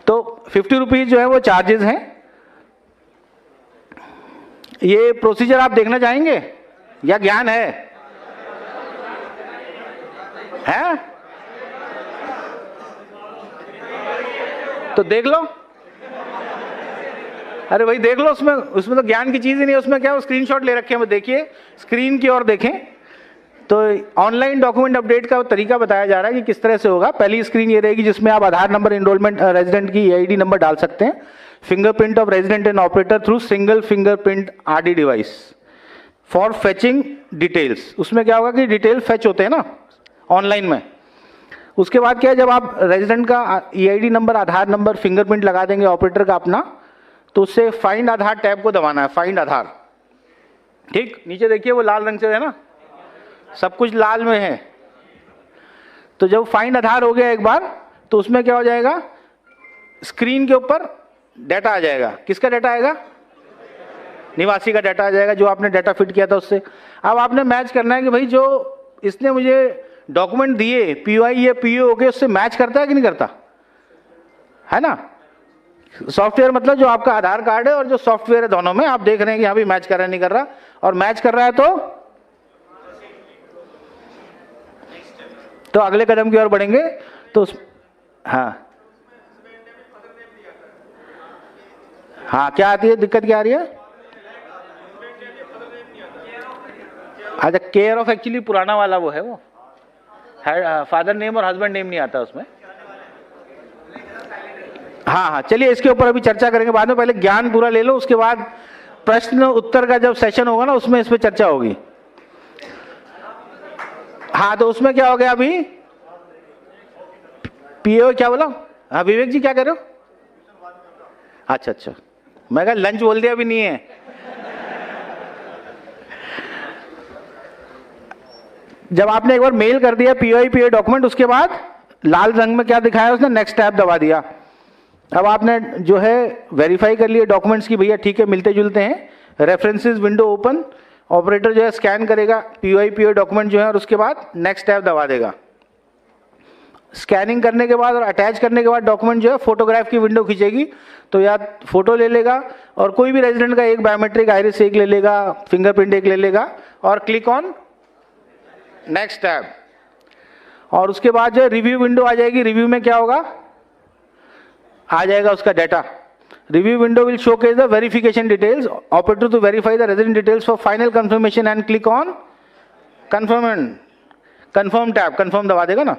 तो 50 रुपीज जो है वो चार्जेस हैं। ये प्रोसीजर आप देखना चाहेंगे या ज्ञान है? तो देख लो। अरे भाई देख लो, उसमें तो ज्ञान की चीज ही नहीं है। उसमें क्या स्क्रीनशॉट ले रखे हैं, देखिए स्क्रीन की ओर देखें। तो ऑनलाइन डॉक्यूमेंट अपडेट का तरीका बताया जा रहा है कि किस तरह से होगा। पहली स्क्रीन ये रहेगी जिसमें आप आधार नंबर, एनरोलमेंट, रेजिडेंट की ईआईडी नंबर डाल सकते हैं, fingerprint of resident and operator through single fingerprint RD device for fetching details. उसमें क्या होगा कि डिटेल फेच होते हैं ना ऑनलाइन में। उसके बाद क्या है, जब आप रेजिडेंट का ईआईडी नंबर, आधार नंबर, फिंगरप्रिंट लगा देंगे ऑपरेटर का अपना, तो उससे फाइंड आधार टैब को दबाना है, फाइंड आधार। ठीक, नीचे देखिए वो लाल रंग से है ना, सब कुछ लाल में है। तो जब फाइंड आधार हो गया एक बार, तो उसमें क्या हो जाएगा, स्क्रीन के ऊपर डाटा आ जाएगा। किसका डाटा आएगा? निवासी का डाटा आ जाएगा, जो आपने डाटा फिट किया था उससे। अब आपने मैच करना है कि भाई जो इसने मुझे डॉक्यूमेंट दिए पीओआई या पीओ हो गए, उससे मैच करता है कि नहीं करता, है ना। सॉफ्टवेयर मतलब जो आपका आधार कार्ड है और जो सॉफ्टवेयर है, दोनों में आप देख रहे हैं कि यहाँ भी मैच कर रहा है नहीं कर रहा, और मैच कर रहा है तो अगले कदम की ओर बढ़ेंगे। तो हाँ क्या आती है दिक्कत, क्या आ रही है? अच्छा, केयर ऑफ एक्चुअली पुराना वाला वो है, वो फादर नेम और हस्बैंड नेम नहीं आता उसमें। हाँ, चलिए इसके ऊपर अभी चर्चा करेंगे बाद में। पहले ज्ञान पूरा ले लो, उसके बाद प्रश्न उत्तर का जब सेशन होगा ना, उसमें इस पे चर्चा होगी। हाँ, तो उसमें क्या हो गया अभी, पीओ क्या बोला? हाँ विवेक जी क्या कह रहे हो? अच्छा, मैं कहा लंच बोल दिया, अभी नहीं है। जब आपने एक बार मेल कर दिया पीओआई पीओ डॉक्यूमेंट, उसके बाद लाल रंग में क्या दिखाया उसने, नेक्स्ट टैब दबा दिया। अब आपने जो है वेरीफाई कर लिए डॉक्यूमेंट्स की, भैया ठीक है मिलते जुलते हैं। रेफरेंसेस विंडो ओपन, ऑपरेटर जो है स्कैन करेगा पीओआई पीओ डॉक्यूमेंट जो है, और उसके बाद नेक्स्ट टैब दबा देगा। स्कैनिंग करने के बाद और अटैच करने के बाद डॉक्यूमेंट जो है फोटोग्राफ की विंडो खींचेगी, तो या फोटो ले लेगा, और कोई भी रेजिडेंट का एक बायोमेट्रिक आइरिस एक ले लेगा, फिंगरप्रिंट एक ले लेगा, और क्लिक ऑन नेक्स्ट टैब। और उसके बाद जो रिव्यू विंडो आ जाएगी। रिव्यू में क्या होगा, आ जाएगा उसका data. Review window will showcase the verification details, operator to verify the resident details for final confirmation and click on confirm tab. Confirm दबा देगा ना।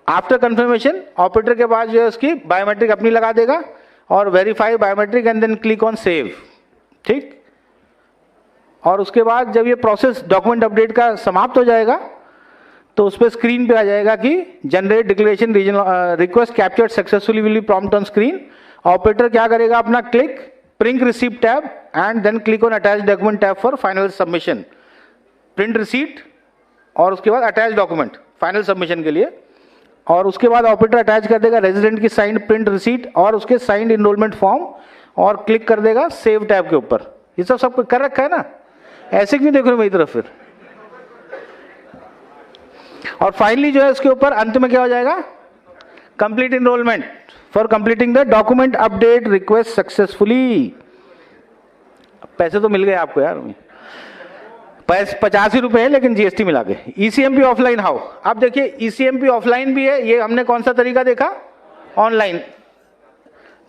आफ्टर कंफर्मेशन ऑपरेटर के पास जो है उसकी बायोमेट्रिक अपनी लगा देगा, और verify biometric and then click on save. ठीक, और उसके बाद जब ये प्रोसेस डॉक्यूमेंट अपडेट का समाप्त हो जाएगा, तो उस पर स्क्रीन पे आ जाएगा कि generate declaration regional request captured successfully will be prompt on screen. Operator क्या करेगा, अपना click print receipt tab and then click on attach document tab for final submission. Print receipt और उसके बाद अटैच डॉक्यूमेंट फाइनल सबमिशन के लिए। और उसके बाद ऑपरेटर अटैच कर देगा रेजिडेंट की साइंड प्रिंट रिसीट और उसके साइंड इनरोलमेंट फॉर्म, और क्लिक कर देगा सेव टैब के ऊपर। ये सब कर रखा है ना, ऐसे क्यों देख रहे हो मेरी तरफ फिर। और फाइनली जो है उसके ऊपर अंत में क्या हो जाएगा, complete enrolment for completing the document update request successfully. पैसे तो मिल गए आपको यार, 85 रुपए है लेकिन जीएसटी मिला के। ईसीएमपी ऑफलाइन हाउ, आप देखिए ईसीएमपी ऑफलाइन भी है। ये हमने कौन सा तरीका देखा, ऑनलाइन,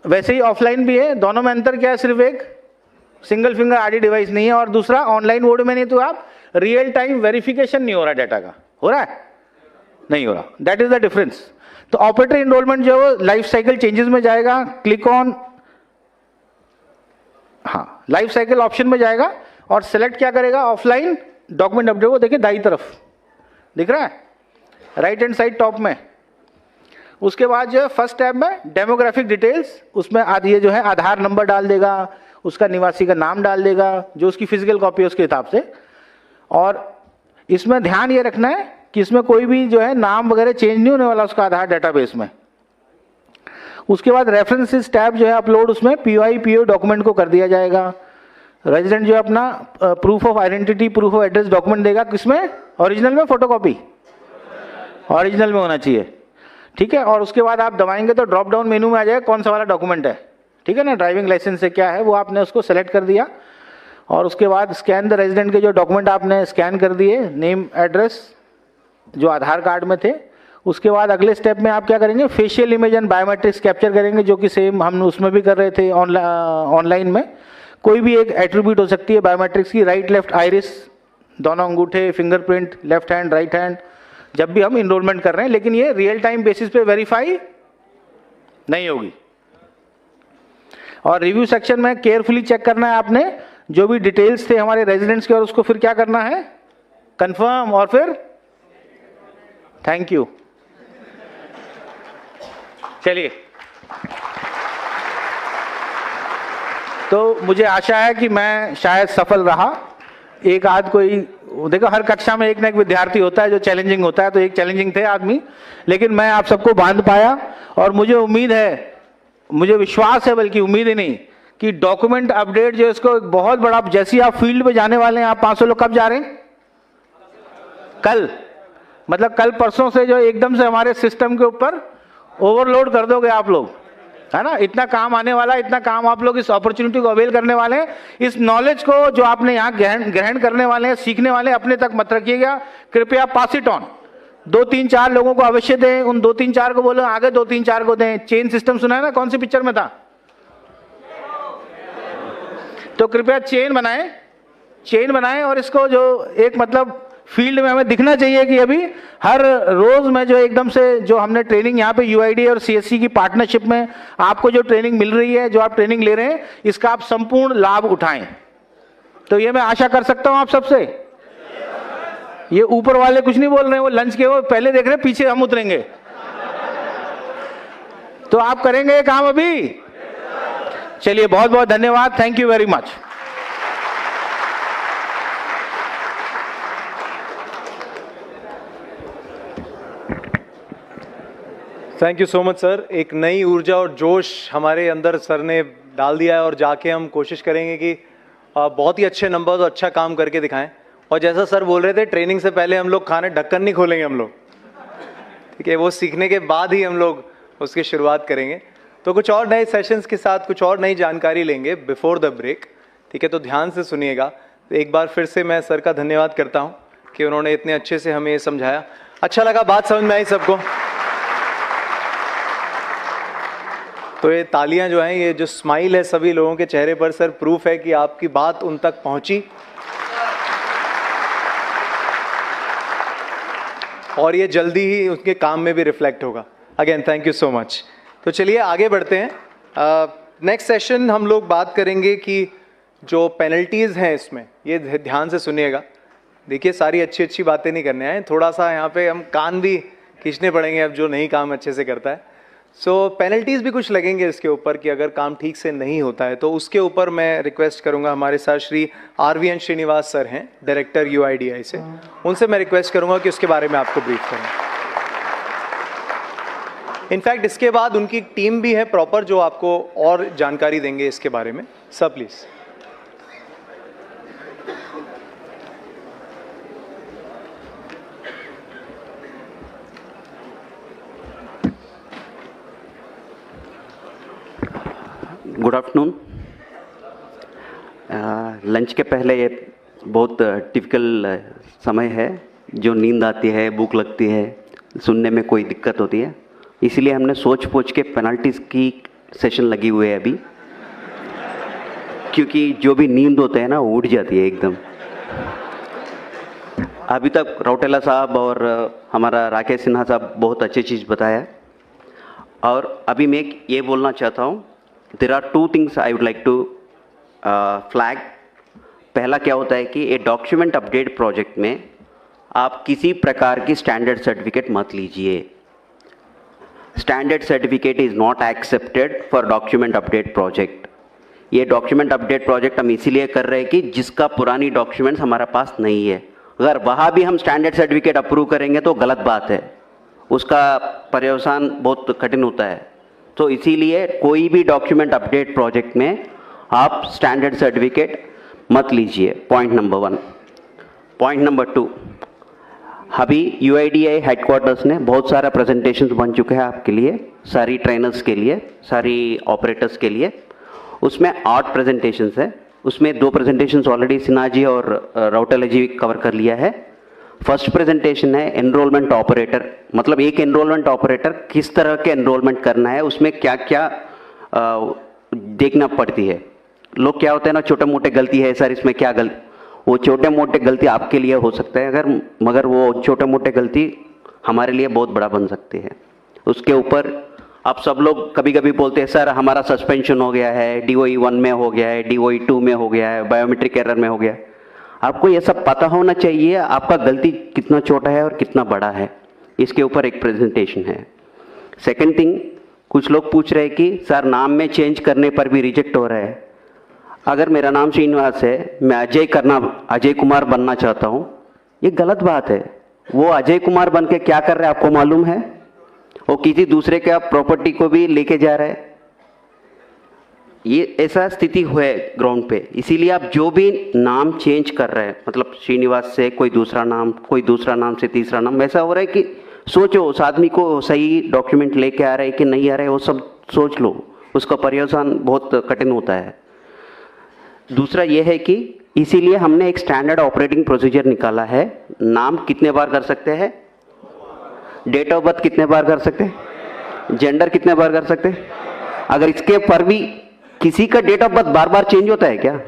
वैसे ही ऑफलाइन भी है। दोनों में अंतर क्या है, सिर्फ एक सिंगल फिंगर आरडी डिवाइस नहीं है, और दूसरा ऑनलाइन मोड में नहीं, तो आप रियल टाइम वेरिफिकेशन नहीं हो रहा डाटा का, हो रहा है नहीं हो रहा, दैट इज द डिफरेंस। तो ऑपरेटर इनरोलमेंट जो है वो लाइफ साइकिल चेंजेस में जाएगा, click on life cycle option में जाएगा और सिलेक्ट क्या करेगा, ऑफलाइन डॉक्यूमेंट अपडेट। वो देखिए दाई तरफ दिख रहा है, राइट हैंड साइड टॉप में। उसके बाद जो है फर्स्ट टैब में डेमोग्राफिक डिटेल्स, उसमें आधी है जो है आधार नंबर डाल देगा, उसका निवासी का नाम डाल देगा, जो उसकी फिजिकल कॉपी है उसके हिसाब से। और इसमें ध्यान ये रखना है कि इसमें कोई भी जो है नाम वगैरह चेंज नहीं होने वाला उसका आधार डेटाबेस में। उसके बाद रेफरेंसेस टैब जो है अपलोड, उसमें पीओआई पीओ डॉक्यूमेंट को कर दिया जाएगा। रेजिडेंट जो है अपना proof of identity, proof of address document देगा, किसमें, ओरिजिनल में फोटोकॉपी, ओरिजिनल में होना चाहिए। ठीक है। और उसके बाद आप दबाएंगे तो ड्रॉप डाउन मेनू में आ जाएगा कौन सा वाला डॉक्यूमेंट है, ठीक है ना। ड्राइविंग लाइसेंस से क्या है वो आपने उसको सेलेक्ट कर दिया, और उसके बाद स्कैन द रेजिडेंट के जो डॉक्यूमेंट आपने स्कैन कर दिए, नेम एड्रेस जो आधार कार्ड में थे। उसके बाद अगले स्टेप में आप क्या करेंगे, facial image and biometrics capture करेंगे, जो कि सेम हम उसमें भी कर रहे थे ऑनलाइन में। कोई भी एक एट्रीब्यूट हो सकती है बायोमेट्रिक्स की, राइट लेफ्ट आइरिस, दोनों अंगूठे, fingerprint, left hand right hand, जब भी हम इनरोलमेंट कर रहे हैं। लेकिन ये रियल टाइम बेसिस पे वेरीफाई नहीं होगी। और रिव्यू सेक्शन में केयरफुली चेक करना है आपने जो भी डिटेल्स थे हमारे रेजिडेंट्स के, और उसको फिर क्या करना है, कंफर्म, और फिर थैंक यू। चलिए, तो मुझे आशा है कि मैं शायद सफल रहा। एक आध कोई, देखो हर कक्षा में एक ना एक विद्यार्थी होता है जो चैलेंजिंग होता है, तो एक चैलेंजिंग थे आदमी, लेकिन मैं आप सबको बांध पाया। और मुझे उम्मीद है, मुझे विश्वास है, बल्कि उम्मीद ही नहीं, कि डॉक्यूमेंट अपडेट जो इसको एक बहुत बड़ा, जैसे आप फील्ड पे जाने वाले हैं, आप 500 लोग कब जा रहे हैं, कल, मतलब कल परसों से जो एकदम से हमारे सिस्टम के ऊपर ओवरलोड कर दोगे आप लोग, है ना। इतना काम आने वाला है, इतना काम आप लोग इस अपॉर्चुनिटी को अवेल करने वाले हैं। इस नॉलेज को जो आपने यहाँ ग्रहण करने वाले हैं, सीखने वाले हैं, अपने तक मत रखिएगा, कृपया पास इट ऑन। 2-3-4 लोगों को अवश्य दें, उन 2-3-4 को बोलो आगे 2-3-4 को दें। चेन सिस्टम सुना है ना, कौन सी पिक्चर में था, तो कृपया चेन बनाएं, और इसको जो एक मतलब फील्ड में हमें दिखना चाहिए कि अभी हर रोज में जो एकदम से जो हमने ट्रेनिंग यहाँ पे यूआईडी और सीएससी की पार्टनरशिप में आपको जो ट्रेनिंग मिल रही है, जो आप ट्रेनिंग ले रहे हैं, इसका आप संपूर्ण लाभ उठाएं। तो ये मैं आशा कर सकता हूं आप सबसे। ये ऊपर वाले कुछ नहीं बोल रहे हैं, वो लंच के वो पहले देख रहे हैं, पीछे हम उतरेंगे। तो आप करेंगे ये काम अभी। चलिए, बहुत बहुत धन्यवाद, thank you very much. Thank you so much sir. एक नई ऊर्जा और जोश हमारे अंदर सर ने डाल दिया है, और जाके हम कोशिश करेंगे कि बहुत ही अच्छे नंबर्स और अच्छा काम करके दिखाएं। और जैसा सर बोल रहे थे, ट्रेनिंग से पहले हम लोग खाने ढक्कन नहीं खोलेंगे हम लोग, ठीक है, वो सीखने के बाद ही हम लोग उसकी शुरुआत करेंगे। तो कुछ और नए सेशंस के साथ कुछ और नई जानकारी लेंगे बिफोर द ब्रेक, ठीक है, तो ध्यान से सुनिएगा। तो एक बार फिर से मैं सर का धन्यवाद करता हूँ कि उन्होंने इतने अच्छे से हमें समझाया। अच्छा लगा, बात समझ में आई सबको। तो ये तालियां जो हैं, ये जो स्माइल है सभी लोगों के चेहरे पर, सर प्रूफ है कि आपकी बात उन तक पहुंची और ये जल्दी ही उनके काम में भी रिफ्लेक्ट होगा। Again thank you so much. तो चलिए आगे बढ़ते हैं। नेक्स्ट सेशन हम लोग बात करेंगे कि जो पेनल्टीज़ हैं इसमें, ये ध्यान से सुनिएगा। देखिए, सारी अच्छी अच्छी बातें नहीं करने आए, थोड़ा सा यहाँ पे हम कान भी खींचने पड़ेंगे अब जो नहीं काम अच्छे से करता है। सो पेनल्टीज़ भी कुछ लगेंगे इसके ऊपर कि अगर काम ठीक से नहीं होता है, तो उसके ऊपर मैं रिक्वेस्ट करूंगा, हमारे साथ श्री RVN श्रीनिवास सर हैं, डायरेक्टर UIDAI से, उनसे मैं रिक्वेस्ट करूंगा कि उसके बारे में आपको ब्रीफ करें। इनफैक्ट इसके बाद उनकी टीम भी है प्रॉपर जो आपको और जानकारी देंगे इसके बारे में। Sir please. Good afternoon. Lunch के पहले ये बहुत टिपिकल समय है, जो नींद आती है, भूख लगती है, सुनने में कोई दिक्कत होती है, इसलिए हमने सोच पोच के पेनल्टीज़ की सेशन लगी हुई है अभी, क्योंकि जो भी नींद होते हैं ना वो उड़ जाती है एकदम। अभी तक रौटेला साहब और हमारा राकेश सिन्हा साहब बहुत अच्छी चीज़ बताया, और अभी मैं ये बोलना चाहता हूँ, there are 2 things I would like to flag. पहला क्या होता है कि ये डॉक्यूमेंट अपडेट प्रोजेक्ट में आप किसी प्रकार की स्टैंडर्ड सर्टिफिकेट मत लीजिए। Standard certificate is not accepted for document update project. ये डॉक्यूमेंट अपडेट प्रोजेक्ट हम इसीलिए कर रहे हैं कि जिसका पुरानी डॉक्यूमेंट्स हमारे पास नहीं है, अगर वहाँ भी हम स्टैंडर्ड सर्टिफिकेट अप्रूव करेंगे तो गलत बात है, उसका पर्यवसान बहुत कठिन होता है। तो इसीलिए कोई भी डॉक्यूमेंट अपडेट प्रोजेक्ट में आप स्टैंडर्ड सर्टिफिकेट मत लीजिए, पॉइंट नंबर 1। पॉइंट नंबर 2, अभी UIDAI हेडक्वार्टर्स ने बहुत सारा प्रेजेंटेशंस बन चुके हैं आपके लिए, सारी ट्रेनर्स के लिए, सारी ऑपरेटर्स के लिए। उसमें 8 प्रेजेंटेशंस है, उसमें 2 प्रेजेंटेशंस ऑलरेडी सिन्हा जी और राउटेला जी कवर कर लिया है। फर्स्ट प्रेजेंटेशन है एनरोलमेंट ऑपरेटर, मतलब एक एनरोलमेंट ऑपरेटर किस तरह के एनरोलमेंट करना है, उसमें क्या क्या देखना पड़ती है। लोग क्या होते हैं ना, छोटे मोटे गलती है सर इसमें, क्या गलती, वो छोटे मोटे गलती आपके लिए हो सकता है अगर, मगर वो छोटे मोटे गलती हमारे लिए बहुत बड़ा बन सकती है। उसके ऊपर आप सब लोग कभी कभी बोलते हैं सर हमारा सस्पेंशन हो गया है, DOE 1 में हो गया है, DOE 2 में हो गया है, बायोमेट्रिक एरर में हो गया। आपको ये सब पता होना चाहिए आपका गलती कितना छोटा है और कितना बड़ा है। इसके ऊपर एक प्रेजेंटेशन है। सेकेंड थिंग, कुछ लोग पूछ रहे हैं कि सर नाम में चेंज करने पर भी रिजेक्ट हो रहा है। अगर मेरा नाम श्रीनिवास है, मैं अजय कुमार बनना चाहता हूँ, ये गलत बात है। वो अजय कुमार बन के क्या कर रहा है आपको मालूम है? वो किसी दूसरे के प्रॉपर्टी को भी लेके जा रहा है। ये ऐसा स्थिति हुआ है ग्राउंड पे। इसीलिए आप जो भी नाम चेंज कर रहे हैं, मतलब श्रीनिवास से कोई दूसरा नाम से तीसरा नाम, वैसा हो रहा है कि सोचो उस आदमी को सही डॉक्यूमेंट लेके आ रहे हैं कि नहीं आ रहे, वो सब सोच लो। उसका पर्यवसान बहुत कठिन होता है। दूसरा ये है कि इसीलिए हमने एक स्टैंडर्ड ऑपरेटिंग प्रोसीजर निकाला है। नाम कितने बार कर सकते हैं, डेट ऑफ बर्थ कितने बार कर सकते हैं, जेंडर कितने बार कर सकते हैं। अगर इसके पर भी किसी का डेट ऑफ बर्थ बार बार चेंज होता है क्या?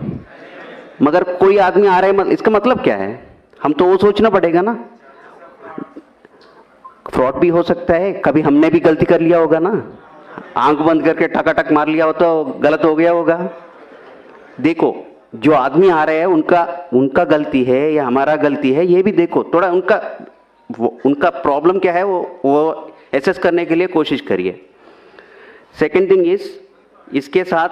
मगर कोई आदमी आ रहा है, इसका मतलब क्या है? हम तो वो सोचना पड़ेगा ना। फ्रॉड भी हो सकता है, कभी हमने भी गलती कर लिया होगा ना, आंख बंद करके टकाटक मार लिया हो तो गलत हो गया होगा। देखो जो आदमी आ रहे हैं उनका गलती है या हमारा गलती है, ये भी देखो थोड़ा। उनका प्रॉब्लम क्या है वो एसेस करने के लिए कोशिश करिए। सेकेंड थिंग इज, इसके साथ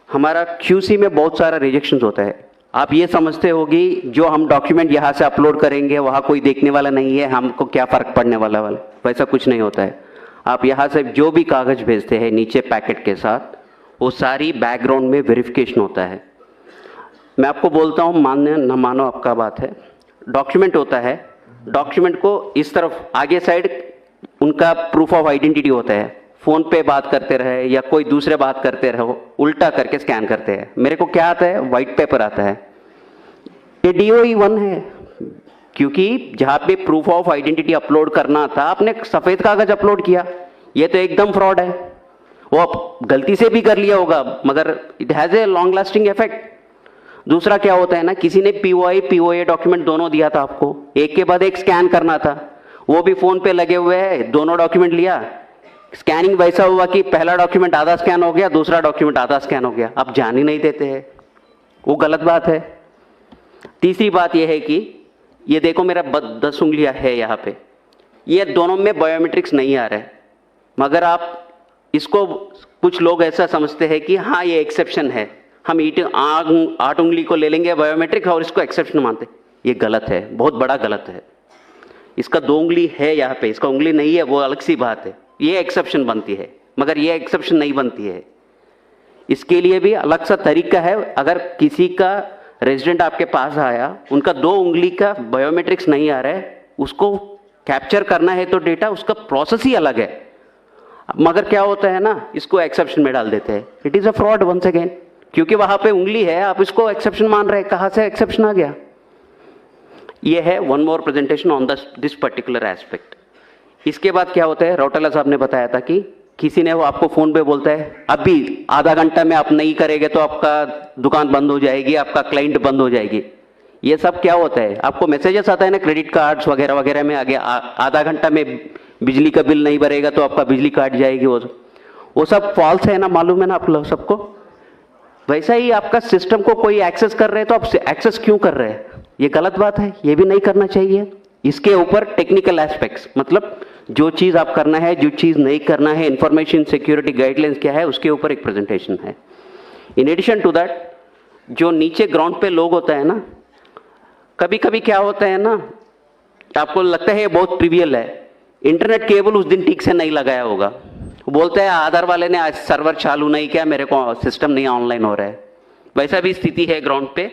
हमारा QC में बहुत सारा रिजेक्शंस होता है। आप ये समझते होगी जो हम डॉक्यूमेंट यहाँ से अपलोड करेंगे वहाँ कोई देखने वाला नहीं है, हमको क्या फ़र्क पड़ने वाला, वैसा कुछ नहीं होता है। आप यहाँ से जो भी कागज़ भेजते हैं नीचे पैकेट के साथ, वो सारी बैकग्राउंड में वेरिफिकेशन होता है। मैं आपको बोलता हूँ, मानने न मानो आपका बात है, डॉक्यूमेंट होता है, डॉक्यूमेंट को इस तरफ आगे साइड उनका प्रूफ ऑफ आइडेंटिटी होता है। फ़ोन पे बात करते रहे या कोई दूसरे बात करते रहो, उल्टा करके स्कैन करते हैं। मेरे को क्या आता है, वाइट पेपर आता है। ये DOE 1 है, क्योंकि जहाँ पे प्रूफ ऑफ आइडेंटिटी अपलोड करना था आपने सफ़ेद कागज अपलोड किया। ये तो एकदम फ्रॉड है। वो आप गलती से भी कर लिया होगा मगर it has a long lasting effect. दूसरा क्या होता है ना, किसी ने POA डॉक्यूमेंट दोनों दिया था आपको, एक के बाद एक स्कैन करना था, वो भी फ़ोन पे लगे हुए हैं, दोनों डॉक्यूमेंट लिया, स्कैनिंग वैसा हुआ कि पहला डॉक्यूमेंट आधा स्कैन हो गया, दूसरा डॉक्यूमेंट आधा स्कैन हो गया। आप जान ही नहीं देते हैं, वो गलत बात है। तीसरी बात यह है कि ये देखो मेरा 10 उंगलियां है यहाँ पे, ये दोनों में बायोमेट्रिक्स नहीं आ रहा है, मगर आप इसको, कुछ लोग ऐसा समझते हैं कि हाँ ये एक्सेप्शन है, हम 8 उंगली को ले लेंगे बायोमेट्रिक और इसको एक्सेप्शन मानते। ये गलत है, बहुत बड़ा गलत है। इसका 2 उंगली है यहाँ पे, इसका उंगली नहीं है, वो अलग सी बात है, ये एक्सेप्शन बनती है, मगर ये एक्सेप्शन नहीं बनती है। इसके लिए भी अलग सा तरीका है। अगर किसी का रेजिडेंट आपके पास आया, उनका 2 उंगली का बायोमेट्रिक्स नहीं आ रहा है, उसको कैप्चर करना है तो डेटा, उसका प्रोसेस ही अलग है, मगर क्या होता है ना, इसको एक्सेप्शन में डाल देते हैं। It is a fraud once again, क्योंकि वहाँ पे उंगली है, आप इसको एक्सेप्शन मान रहे हैं, कहाँ से एक्सेप्शन आ गया। ये है one more presentation on this particular aspect. इसके बाद क्या होता है, राउटेला साहब ने बताया था कि किसी ने वो आपको फ़ोन पे बोलता है अभी आधा घंटा में आप नहीं करेंगे तो आपका दुकान बंद हो जाएगी, आपका क्लाइंट बंद हो जाएगी। ये सब क्या होता है, आपको मैसेजेस आता है ना क्रेडिट कार्ड्स वगैरह वगैरह में, आगे आधा घंटा में बिजली का बिल नहीं भरेगा तो आपका बिजली काट जाएगी। वो सब फॉल्स है ना, मालूम है ना आप लोग सबको। वैसा ही आपका सिस्टम को कोई एक्सेस कर रहे हैं तो आप एक्सेस क्यों कर रहे हैं, ये गलत बात है, ये भी नहीं करना चाहिए। इसके ऊपर टेक्निकल एस्पेक्ट्स, मतलब जो चीज़ आप करना है, जो चीज़ नहीं करना है, इंफॉर्मेशन सिक्योरिटी गाइडलाइंस क्या है, उसके ऊपर एक प्रेजेंटेशन है। इन एडिशन टू दैट, जो नीचे ग्राउंड पे लोग होता है ना, कभी कभी क्या होता है ना, आपको लगता है ये बहुत ट्रिवियल है, इंटरनेट केबल उस दिन ठीक से नहीं लगाया होगा, बोलते हैं आधार वाले ने आज सर्वर चालू नहीं किया, मेरे को सिस्टम नहीं ऑनलाइन हो रहा है। वैसा भी स्थिति है ग्राउंड पे।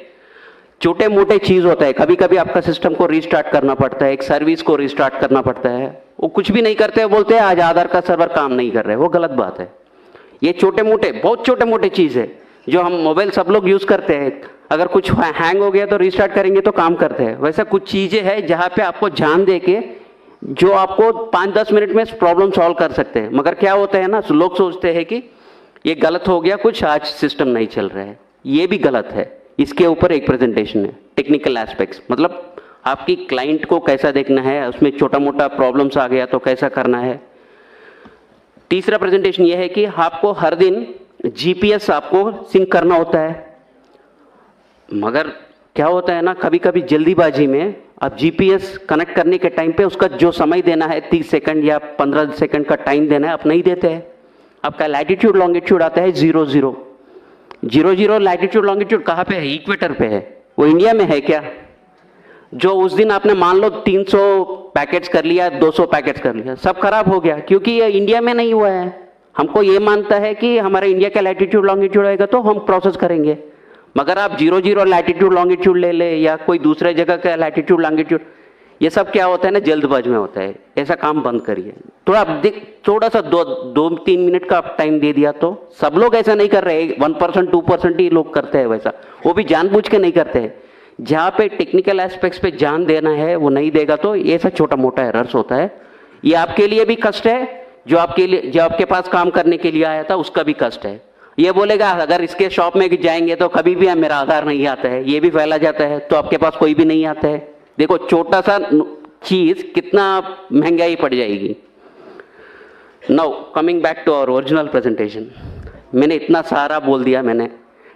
छोटे मोटे चीज होता है, कभी कभी आपका सिस्टम को रीस्टार्ट करना पड़ता है, एक सर्विस को रीस्टार्ट करना पड़ता है, वो कुछ भी नहीं करते, बोलते हैं आज आधार का सर्वर काम नहीं कर रहे, वो गलत बात है। ये छोटे मोटे, बहुत छोटे मोटे चीज है जो हम मोबाइल सब लोग यूज करते हैं, अगर कुछ हैंग हो गया तो रीस्टार्ट करेंगे तो काम करते हैं। वैसा कुछ चीजें हैं जहां पे आपको ध्यान दे के जो आपको 5-10 मिनट में प्रॉब्लम सॉल्व कर सकते हैं। मगर क्या होता है ना, लोग सोचते हैं कि ये गलत हो गया कुछ, आज सिस्टम नहीं चल रहा है, ये भी गलत है। इसके ऊपर एक प्रेजेंटेशन है, टेक्निकल एस्पेक्ट्स, मतलब आपकी क्लाइंट को कैसा देखना है, उसमें छोटा मोटा प्रॉब्लम्स आ गया तो कैसा करना है। तीसरा प्रेजेंटेशन ये है कि आपको हर दिन जीपीएस आपको सिंक करना होता है, मगर क्या होता है ना, कभी कभी जल्दीबाजी में आप जीपीएस कनेक्ट करने के टाइम पे उसका जो समय देना है 30 सेकंड या 15 सेकंड का टाइम देना है, आप नहीं देते हैं। आपका लैटिट्यूड लॉन्गिट्यूड आता है 00 00 लैटिट्यूड लॉन्गिट्यूड कहाँ पे है, इक्वेटर पे है, वो इंडिया में है क्या? जो उस दिन आपने मान लो 300 पैकेट्स कर लिया, 200 पैकेट्स कर लिया, सब खराब हो गया क्योंकि ये इंडिया में नहीं हुआ है। हमको ये मानता है कि हमारा इंडिया का लैटिट्यूड लॉन्गिट्यूड आएगा तो हम प्रोसेस करेंगे, मगर आप 00 लैटिट्यूड लॉन्गिट्यूड ले ले या कोई दूसरे जगह का लैटिट्यूड लॉन्गिट्यूड, ये सब क्या होता है ना, जल्दबाज में होता है। ऐसा काम बंद करिए। थोड़ा सा 2-3 मिनट का आप टाइम दे दिया तो, सब लोग ऐसा नहीं कर रहे, 1% 2% ही लोग करते हैं वैसा, वो भी जानबूझ के नहीं करते हैं। जहाँ पे टेक्निकल एस्पेक्ट्स पे ध्यान देना है वो नहीं देगा तो ये सब छोटा मोटा एरर्स होता है। ये आपके लिए भी कष्ट है, जो आपके पास काम करने के लिए आया था उसका भी कष्ट है। ये बोलेगा अगर इसके शॉप में जाएंगे तो कभी भी मेरा आधार नहीं आता है, ये भी फैला जाता है तो आपके पास कोई भी नहीं आता है। देखो छोटा सा चीज कितना महंगाई पड़ जाएगी। Now coming back to our original presentation, मैंने इतना सारा बोल दिया, मैंने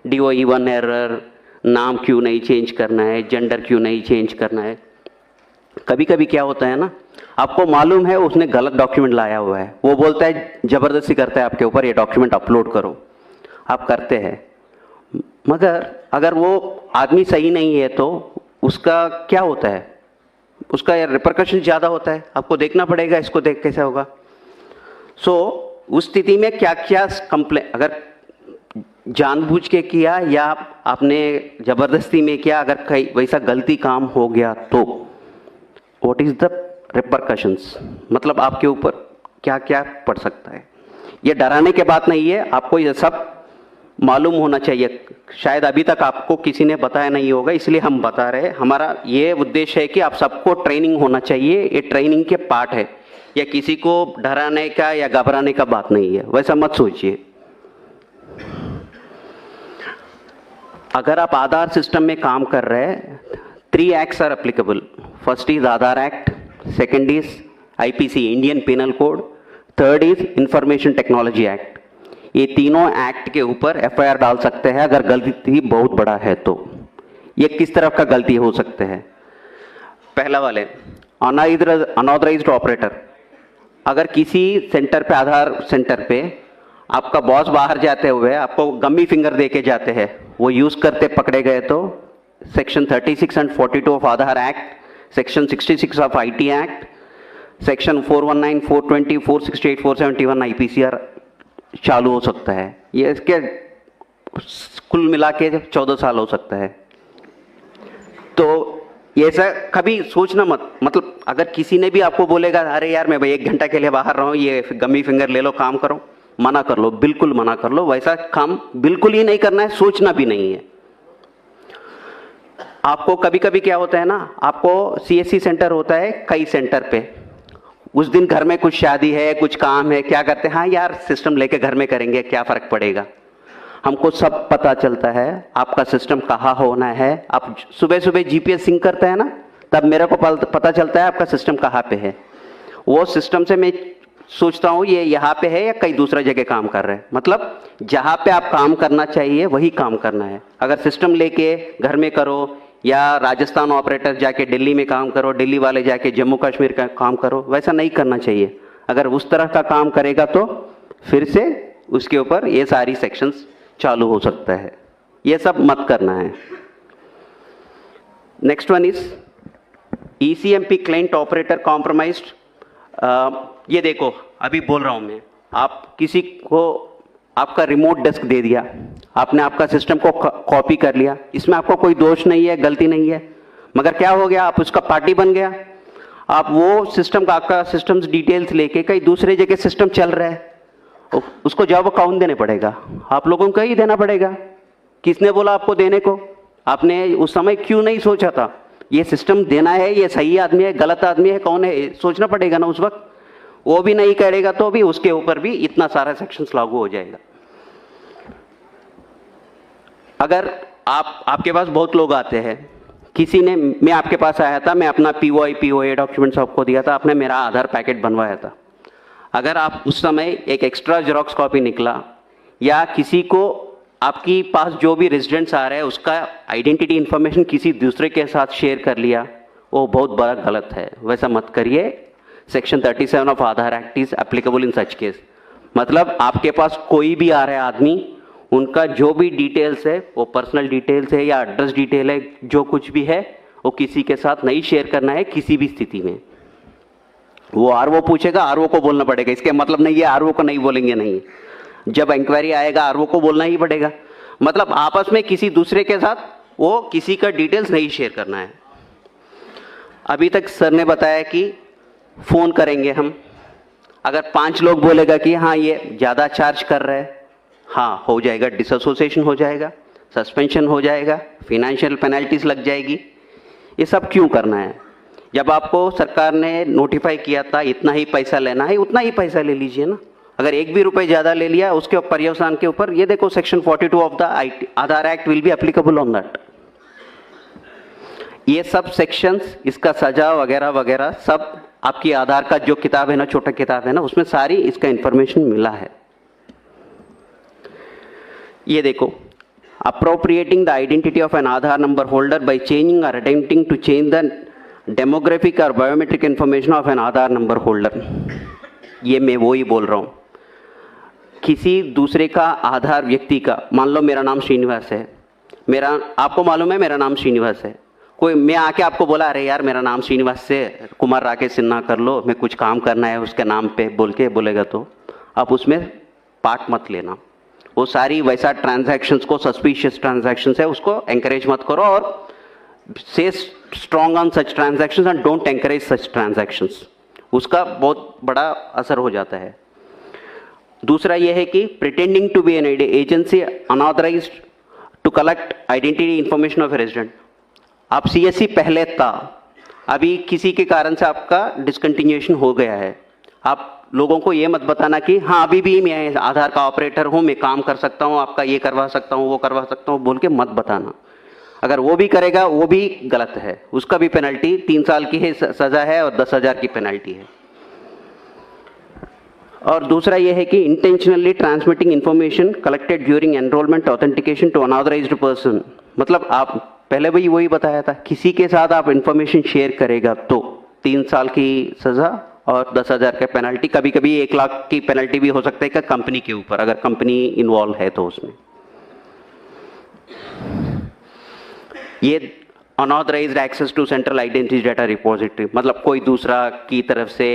DOE1 एरर, नाम क्यों नहीं चेंज करना है, जेंडर क्यों नहीं चेंज करना है। कभी कभी क्या होता है ना, आपको मालूम है उसने गलत डॉक्यूमेंट लाया हुआ है, वो बोलता है जबरदस्ती करता है आपके ऊपर, ये डॉक्यूमेंट अपलोड करो, आप करते हैं, मगर अगर वो आदमी सही नहीं है तो उसका क्या होता है, उसका रिपरकशन ज़्यादा होता है, आपको देखना पड़ेगा इसको, देख कैसे होगा। उस स्थिति में क्या क्या कंप्लेन, अगर जानबूझ के किया या आपने जबरदस्ती में किया, अगर कहीं वैसा गलती काम हो गया तो व्हाट इज द रिपरकशंस, मतलब आपके ऊपर क्या क्या पड़ सकता है। ये डराने के बात नहीं है, आपको ये सब मालूम होना चाहिए। शायद अभी तक आपको किसी ने बताया नहीं होगा, इसलिए हम बता रहे हैं। हमारा ये उद्देश्य है कि आप सबको ट्रेनिंग होना चाहिए, ये ट्रेनिंग के पार्ट है, या किसी को डराने का या घबराने का बात नहीं है, वैसा मत सोचिए। अगर आप आधार सिस्टम में काम कर रहे हैं, 3 acts are applicable. First is Aadhaar act, second is IPC Indian penal code, third is information technology act. ये तीनों एक्ट के ऊपर FIR डाल सकते हैं अगर गलती बहुत बड़ा है तो। ये किस तरफ का गलती हो सकते हैं? पहला वाले अनऑथराइज्ड ऑपरेटर, अगर किसी सेंटर पे, आधार सेंटर पे आपका बॉस बाहर जाते हुए आपको गम्मी फिंगर दे के जाते हैं, वो यूज करते पकड़े गए तो section 36 and 42 of Aadhaar act, section 66 of IT act, section 419, 420, 468, 471 IPCR चालू हो सकता है। ये इसके कुल मिला के 14 साल हो सकता है। तो ये ऐसा कभी सोचना मत, मतलब अगर किसी ने भी आपको बोलेगा अरे यार मैं भाई 1 घंटा के लिए बाहर रहा हूँ, ये गम्मी फिंगर ले लो, काम करो, मना कर लो, बिल्कुल मना कर लो, वैसा काम बिल्कुल ही नहीं करना है, सोचना भी नहीं है। आपको कभी कभी क्या होता है ना, आपको CSC सेंटर होता है कई सेंटर पे, उस दिन घर में कुछ शादी है, कुछ काम है, क्या करते हैं, हाँ यार सिस्टम लेके घर में करेंगे, क्या फर्क पड़ेगा। हमको सब पता चलता है आपका सिस्टम कहाँ होना है। आप सुबह सुबह GPS सिंक करते हैं ना, तब मेरे को पता चलता है आपका सिस्टम कहाँ पे है। वो सिस्टम से मैं सोचता हूँ ये यहाँ पे है या कहीं दूसरा जगह काम कर रहे हैं, मतलब जहाँ पे आप काम करना चाहिए वही काम करना है। अगर सिस्टम लेके घर में करो या राजस्थान ऑपरेटर जाके दिल्ली में काम करो, दिल्ली वाले जाके जम्मू कश्मीर का काम करो, वैसा नहीं करना चाहिए। अगर उस तरह का काम करेगा तो फिर से उसके ऊपर ये सारी सेक्शंस चालू हो सकता है, ये सब मत करना है। Next one is ECMP client operator compromised. ये देखो अभी बोल रहा हूं मैं, आप किसी को आपका रिमोट डेस्क दे दिया, आपने आपका सिस्टम को कॉपी कर लिया, इसमें आपको कोई दोष नहीं है, गलती नहीं है, मगर क्या हो गया, आप उसका पार्टी बन गया। आप वो सिस्टम का, आपका सिस्टम्स डिटेल्स लेके कहीं दूसरे जगह सिस्टम चल रहा है, उसको जवाब कौन देने पड़ेगा? आप लोगों को ही देना पड़ेगा। किसने बोला आपको देने को? आपने उस समय क्यों नहीं सोचा था ये सिस्टम देना है, ये सही आदमी है, गलत आदमी है, कौन है, सोचना पड़ेगा ना उस वक्त। वो भी नहीं करेगा तो भी उसके ऊपर भी इतना सारा सेक्शंस लागू हो जाएगा। अगर आपके पास बहुत लोग आते हैं, किसी ने, मैं आपके पास आया था, मैं अपना POA डॉक्यूमेंट्स आपको दिया था, आपने मेरा आधार पैकेट बनवाया था। अगर आप उस समय एक एक्स्ट्रा जेरॉक्स कॉपी निकला, या किसी को आपकी पास जो भी रेजिडेंट्स आ रहे हैं उसका आइडेंटिटी इंफॉर्मेशन किसी दूसरे के साथ शेयर कर लिया, वो बहुत बड़ा गलत है, वैसा मत करिए। Section 37 of Aadhaar act is applicable in such case. मतलब आपके पास कोई भी आ रहा है आदमी, उनका जो भी डिटेल्स है, वो पर्सनल डिटेल्स है या एड्रेस डिटेल है, जो कुछ भी है वो किसी के साथ नहीं शेयर करना है किसी भी स्थिति में। वो RO पूछेगा, RO को बोलना पड़ेगा, इसके मतलब नहीं है RO को नहीं बोलेंगे, नहीं। जब इंक्वायरी आएगा RO को बोलना ही पड़ेगा। मतलब आपस में किसी दूसरे के साथ वो किसी का डिटेल्स नहीं शेयर करना है। अभी तक सर ने बताया कि फोन करेंगे हम, अगर 5 लोग बोलेगा कि हाँ ये ज़्यादा चार्ज कर रहे हैं, हाँ हो जाएगा, डिसएसोसिएशन हो जाएगा, सस्पेंशन हो जाएगा, फिनेंशियल पेनल्टीज लग जाएगी। ये सब क्यों करना है? जब आपको सरकार ने नोटिफाई किया था इतना ही पैसा लेना है, उतना ही पैसा ले लीजिए ना। अगर एक भी रुपए ज़्यादा ले लिया उसके पर्यवसान के ऊपर, ये देखो section 42 of the Aadhaar act will be applicable on that. ये सब सेक्शंस, इसका सजा वगैरह वगैरह सब आपकी आधार का जो किताब है ना, छोटा किताब है ना, उसमें सारी इसका इंफॉर्मेशन मिला है। ये देखो, appropriating the identity of an Aadhaar number holder by changing or attempting to change the demographic or biometric information of an Aadhaar number holder. ये मैं वो ही बोल रहा हूँ, किसी दूसरे का आधार व्यक्ति का, मान लो मेरा नाम श्रीनिवास है, आपको मालूम है मेरा नाम श्रीनिवास है, कोई मैं आके आपको बोला अरे यार मेरा नाम श्रीनिवास से कुमार राकेश सिन्हा कर लो, मैं कुछ काम करना है उसके नाम पे बोल के बोलेगा, तो आप उसमें पार्ट मत लेना। वो सारी वैसा ट्रांजैक्शंस को, सस्पिशियस ट्रांजैक्शंस है, उसको एंकरेज मत करो और से strong on such transactions and don't encourage such transactions. उसका बहुत बड़ा असर हो जाता है। दूसरा यह है कि pretending to be an agency unauthorized to collect identity information of a resident. आप CSC पहले था, अभी किसी के कारण से आपका डिसकंटिन्यूएशन हो गया है, आप लोगों को ये मत बताना कि हाँ अभी भी मैं आधार का ऑपरेटर हूँ, मैं काम कर सकता हूँ, आपका ये करवा सकता हूँ, वो करवा सकता हूँ बोल के मत बताना। अगर वो भी करेगा वो भी गलत है, उसका भी पेनल्टी 3 साल की है सज़ा है और 10,000 की पेनल्टी है। और दूसरा ये है कि intentionally transmitting information collected during enrolment authentication to unauthorized person. मतलब आप पहले भी वही बताया था, किसी के साथ आप इंफॉर्मेशन शेयर करेगा तो 3 साल की सज़ा और 10,000 का पेनल्टी, कभी कभी 1 लाख की पेनल्टी भी हो सकता है कि कंपनी के ऊपर, अगर कंपनी इन्वॉल्व है तो उसमें। ये unauthorized access to central identity data repository, मतलब कोई दूसरा की तरफ से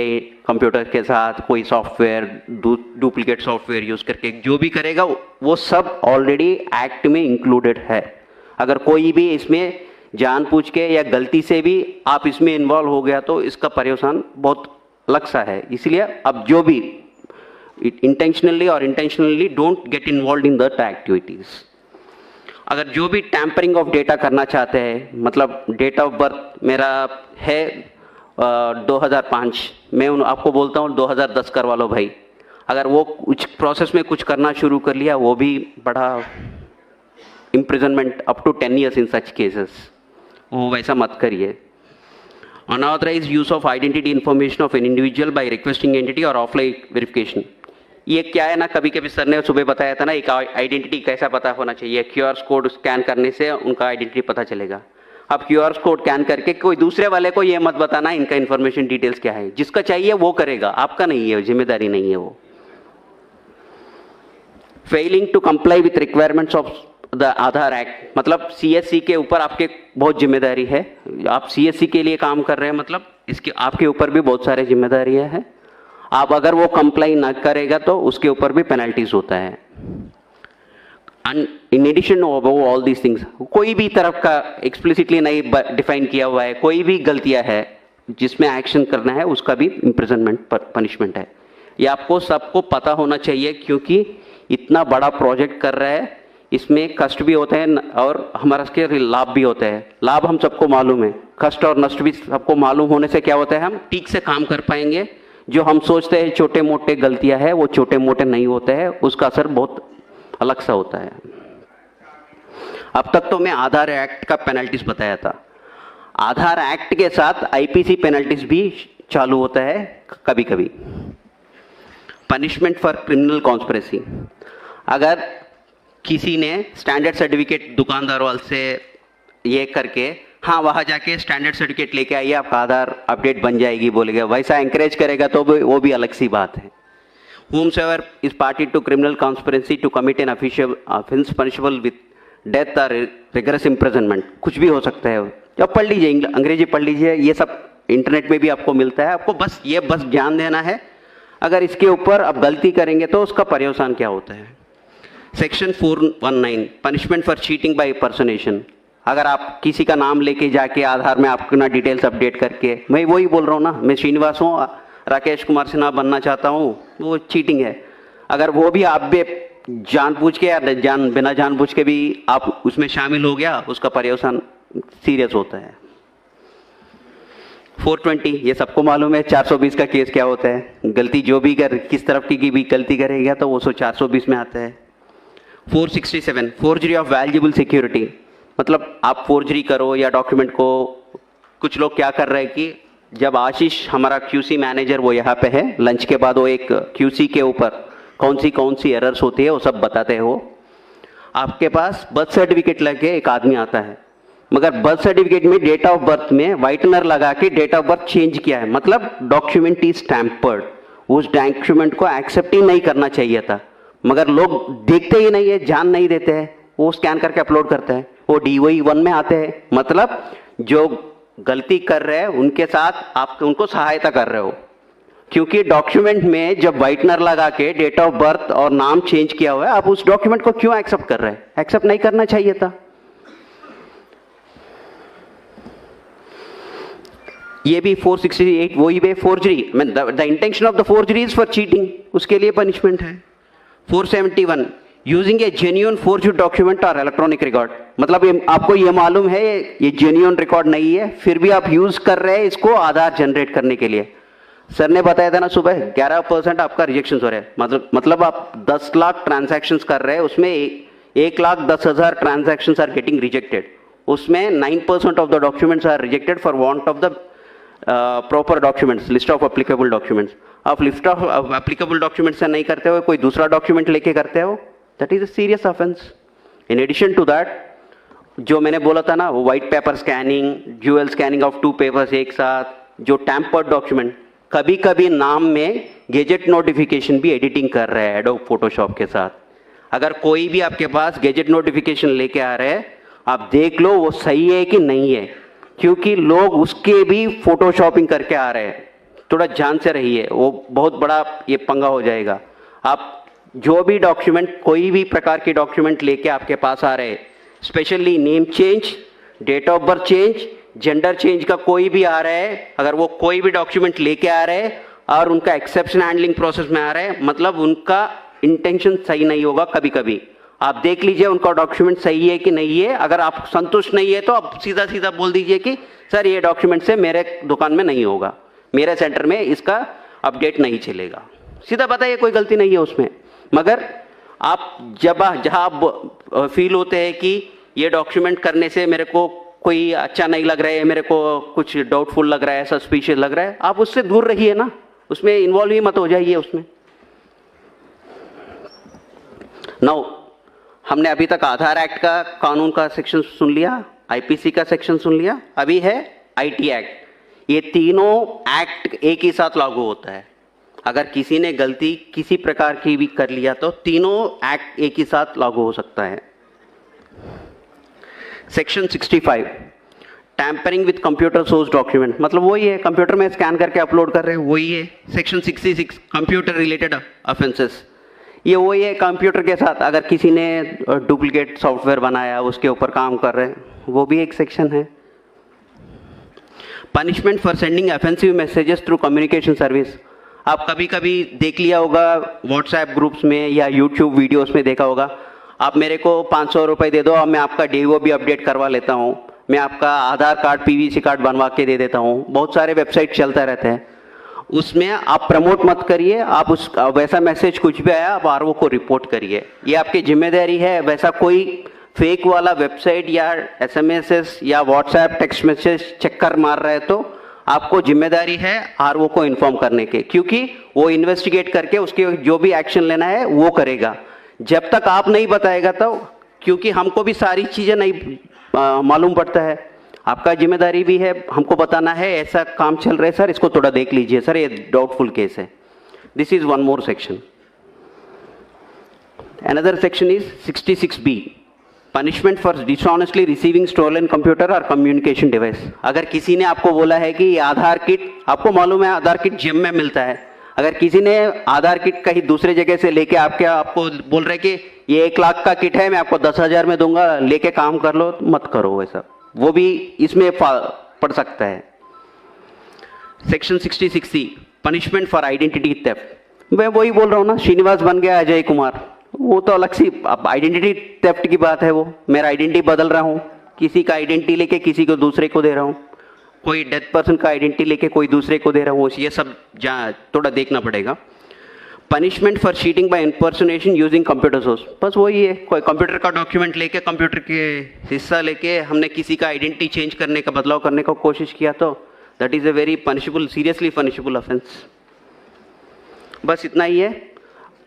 कंप्यूटर के साथ कोई सॉफ्टवेयर, डुप्लीकेट सॉफ्टवेयर यूज करके जो भी करेगा वो सब ऑलरेडी एक्ट में इंक्लूडेड है। अगर कोई भी इसमें जानबूझ के या गलती से भी आप इसमें इन्वॉल्व हो गया तो इसका पर्यवसान बहुत अलग सा है। इसलिए अब जो भी इंटेंशनली और intentionally don't get involve in that activities. अगर जो भी टैंपरिंग ऑफ डेटा करना चाहते हैं, मतलब डेट ऑफ बर्थ मेरा है 2005, मैं आपको बोलता हूँ 2010 करवा लो भाई, अगर वो कुछ प्रोसेस में कुछ करना शुरू कर लिया, वो भी बड़ा imprisonment up to 10 years in such cases, वो वैसा मत करिए। Unauthorized use of identity information of an individual by requesting entity और offline verification, ये क्या है ना, कभी कभी सर ने सुबह बताया था ना, एक आइडेंटिटी कैसा पता होना चाहिए, QR कोड स्कैन करने से उनका आइडेंटिटी पता चलेगा। आप QR कोड स्कैन करके कोई दूसरे वाले को ये मत बताना इनका इन्फॉर्मेशन डिटेल्स क्या है, जिसका चाहिए वो करेगा, आपका नहीं है, जिम्मेदारी नहीं है वो। Failing to comply with requirements of the Aadhaar act, मतलब CSC के ऊपर आपके बहुत जिम्मेदारी है, आप CSC के लिए काम कर रहे हैं, मतलब इसके आपके ऊपर भी बहुत सारे जिम्मेदारियां हैं। आप अगर वो कंप्लाई ना करेगा तो उसके ऊपर भी पेनल्टीज होता है। In addition of all these things, कोई भी तरफ का एक्सप्लिसिटली नहीं डिफाइन किया हुआ है, कोई भी गलतियां है जिसमें एक्शन करना है उसका भी इम्प्रिजनमेंट पनिशमेंट है। ये आपको सबको पता होना चाहिए, क्योंकि इतना बड़ा प्रोजेक्ट कर रहा है, इसमें कष्ट भी होते हैं और हमारा इसके लाभ भी होते हैं। लाभ हम सबको मालूम है, कष्ट और नष्ट भी सबको मालूम होने से क्या होता है, हम ठीक से काम कर पाएंगे। जो हम सोचते हैं छोटे मोटे गलतियां हैं वो छोटे मोटे नहीं होते हैं, उसका असर बहुत अलग सा होता है। अब तक तो मैं आधार एक्ट का पेनल्टीज बताया था, आधार एक्ट के साथ आईपीसी पेनल्टीज भी चालू होता है कभी कभी। पनिशमेंट फॉर क्रिमिनल कॉन्स्पिरेसी, अगर किसी ने स्टैंडर्ड सर्टिफिकेट दुकानदार वाले से ये करके, हाँ वहाँ जाके स्टैंडर्ड सर्टिफिकेट लेके आइए आपका आधार अपडेट बन जाएगी बोलेगा, वैसा एंकरेज करेगा तो वो भी अलग सी बात है। Whomsoever is party to criminal conspiracy to commit an official offense punishable with death or rigorous imprisonment, कुछ भी हो सकता है। जब पढ़ लीजिए, अंग्रेजी पढ़ लीजिए, ये सब इंटरनेट में भी आपको मिलता है। आपको बस ध्यान देना है, अगर इसके ऊपर आप गलती करेंगे तो उसका पर्यवसान क्या होता है। Section 419 punishment for cheating by personation, अगर आप किसी का नाम लेके जाके आधार में अपना डिटेल्स अपडेट करके, मैं वही बोल रहा हूँ ना, मैं श्रीनिवास हूँ, राकेश कुमार सिन्हा बनना चाहता हूँ, वो चीटिंग है। अगर वो भी आप भी जानबूझ के या बिना जानबूझ के भी आप उसमें शामिल हो गया, उसका पर्यवसान सीरियस होता है। 420 ये सबको मालूम है, 420 का केस क्या होता है, गलती जो भी किस तरफ की भी गलती करेगा तो वो 420 में आता है। 467 फोर्जरी ऑफ वैल्यूएबल सिक्योरिटी, मतलब आप फोर्जरी करो या डॉक्यूमेंट को, कुछ लोग क्या कर रहे हैं कि जब आशीष हमारा क्यूसी मैनेजर वो यहाँ पे है, लंच के बाद वो एक क्यूसी के ऊपर कौन सी एरर्स होती है वो सब बताते हैं। वो आपके पास बर्थ सर्टिफिकेट लगे एक आदमी आता है, मगर बर्थ सर्टिफिकेट में डेट ऑफ बर्थ में व्हाइटनर लगा के डेट ऑफ बर्थ चेंज किया है, मतलब डॉक्यूमेंट इज टैम्पर्ड। उस डॉक्यूमेंट को एक्सेप्ट ही नहीं करना चाहिए था, मगर लोग देखते ही नहीं है, जान नहीं देते हैं, वो स्कैन करके अपलोड करते हैं, वो DOE 1 में आते हैं। मतलब जो गलती कर रहे हैं उनके साथ आप उनको सहायता कर रहे हो, क्योंकि डॉक्यूमेंट में जब व्हाइटनर लगा के डेट ऑफ बर्थ और नाम चेंज किया हुआ है, आप उस डॉक्यूमेंट को क्यों एक्सेप्ट कर रहे हैं? एक्सेप्ट नहीं करना चाहिए था। ये भी 468 वही है, forgery, the intention of the forgery is for cheating, उसके लिए पनिशमेंट है। 471 यूजिंग ए जेन्युइन फोर्ज्ड डॉक्यूमेंट और इलेक्ट्रॉनिक रिकॉर्ड, मतलब आपको ये मालूम है ये जेन्युइन रिकॉर्ड नहीं है, फिर भी आप यूज कर रहे हैं इसको आधार जनरेट करने के लिए। सर ने बताया था ना सुबह 11% आपका रिजेक्शन हो रहा है, मतलब आप 10 लाख ट्रांजैक्शन कर रहे हैं, उसमें 1,10,000 ट्रांजैक्शन आर गेटिंग रिजेक्टेड, उसमें 9% of the documents are rejected for want of the proper documents, list of applicable documents. आप लिस्ट ऑफ एप्लीकेबल डॉक्यूमेंट्स से नहीं करते हो, कोई दूसरा डॉक्यूमेंट लेके करते हो, that is a serious offence. In addition to that, जो मैंने बोला था ना, वो white paper scanning, dual scanning of 2 papers एक साथ, जो टैम्पर्ड डॉक्यूमेंट, कभी कभी नाम में गेजेट नोटिफिकेशन भी एडिटिंग कर रहे हैं एडोब फोटोशॉप के साथ। अगर कोई भी आपके पास गेजेट नोटिफिकेशन लेके आ रहे हैं, आप देख लो वो सही है कि नहीं है, क्योंकि लोग उसके भी फोटोशॉपिंग करके आ रहे हैं। थोड़ा ध्यान से रहिए, वो बहुत बड़ा ये पंगा हो जाएगा। आप जो भी डॉक्यूमेंट, कोई भी प्रकार के डॉक्यूमेंट लेके आपके पास आ रहे हैं, specially name change, date of birth change, gender change का कोई भी आ रहा है, अगर वो कोई भी डॉक्यूमेंट लेके आ रहे हैं और उनका एक्सेप्शन हैंडलिंग प्रोसेस में आ रहे हैं, मतलब उनका इंटेंशन सही नहीं होगा। कभी कभी आप देख लीजिए उनका डॉक्यूमेंट सही है कि नहीं है, अगर आप संतुष्ट नहीं है तो आप सीधा सीधा बोल दीजिए कि सर ये डॉक्यूमेंट से मेरे दुकान में नहीं होगा, मेरे सेंटर में इसका अपडेट नहीं चलेगा, सीधा बताइए, कोई गलती नहीं है उसमें। मगर आप जहाँ आप फील होते हैं कि ये डॉक्यूमेंट करने से मेरे को कोई अच्छा नहीं लग रहा है, मेरे को कुछ डाउटफुल लग रहा है, सस्पिशियस लग रहा है, आप उससे दूर रहिए ना, उसमें इन्वॉल्व ही मत हो जाइए उसमें। नाउ हमने अभी तक आधार एक्ट का कानून का सेक्शन सुन लिया, आईपीसी का सेक्शन सुन लिया, अभी है आईटी एक्ट। ये तीनों एक्ट एक ही साथ लागू होता है। अगर किसी ने गलती किसी प्रकार की भी कर लिया तो तीनों एक्ट एक ही साथ लागू हो सकता है। Section 65 tampering with computer source document, मतलब वही है, कंप्यूटर में स्कैन करके अपलोड कर रहे हैं, वही है। सेक्शन 66 कंप्यूटर रिलेटेड ऑफेंसेस, ये वही है कंप्यूटर के साथ, अगर किसी ने डुप्लीकेट सॉफ्टवेयर बनाया उसके ऊपर काम कर रहे हैं, वो भी एक सेक्शन है। Punishment for sending offensive messages through communication service. आप कभी कभी देख लिया होगा व्हाट्सएप ग्रुप्स में या यूट्यूब वीडियोस में देखा होगा, आप मेरे को 500 रुपये दे दो और मैं आपका DO भी अपडेट करवा लेता हूँ, मैं आपका आधार कार्ड PVC कार्ड बनवा के दे देता हूँ। बहुत सारे वेबसाइट चलता रहते हैं, उसमें आप प्रमोट मत करिए। आप उस वैसा मैसेज कुछ भी आया आप RO को रिपोर्ट करिए, ये आपकी जिम्मेदारी है। वैसा कोई फेक वाला वेबसाइट या SMS या व्हाट्सएप टेक्स्ट मैसेज चक्कर मार रहा है तो आपको जिम्मेदारी है RO को इन्फॉर्म करने के, क्योंकि वो इन्वेस्टिगेट करके उसके जो भी एक्शन लेना है वो करेगा। जब तक आप नहीं बताएगा तो, क्योंकि हमको भी सारी चीज़ें नहीं मालूम पड़ता है, आपका जिम्मेदारी भी है, हमको बताना है ऐसा काम चल रहा है सर, इसको थोड़ा देख लीजिए सर, ये डाउटफुल केस है। This is one more section. Another section is 66B, punishment for dishonestly receiving stolen computer और कम्युनिकेशन डिवाइस। अगर किसी ने आपको बोला है कि आधार किट, आपको मालूम है आधार किट जिम में मिलता है, अगर किसी ने आधार किट कहीं दूसरे जगह से लेके आपको बोल रहे कि ये 1 लाख का किट है, मैं आपको 10,000 में दूंगा, लेके काम कर लो, मत करो वैसा, वो भी इसमें पड़ सकता है। Section 66C, punishment for identity theft. मैं वही बोल रहा हूँ ना, श्रीनिवास बन गया अजय कुमार, वो तो अलग सी अब आइडेंटिटी थेफ्ट की बात है। वो मेरा आइडेंटिटी बदल रहा हूँ, किसी का आइडेंटिटी लेके किसी को दूसरे को दे रहा हूँ, कोई डेथ पर्सन का आइडेंटिटी लेके कोई दूसरे को दे रहा हूँ, ये सब थोड़ा देखना पड़ेगा। Punishment for cheating by impersonation using computer source, बस वही है, कोई कंप्यूटर का डॉक्यूमेंट लेके, कंप्यूटर के हिस्सा लेके हमने किसी का आइडेंटिटी चेंज करने का, बदलाव करने का कोशिश किया तो that is a very punishable, seriously punishable offence. बस इतना ही है।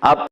आप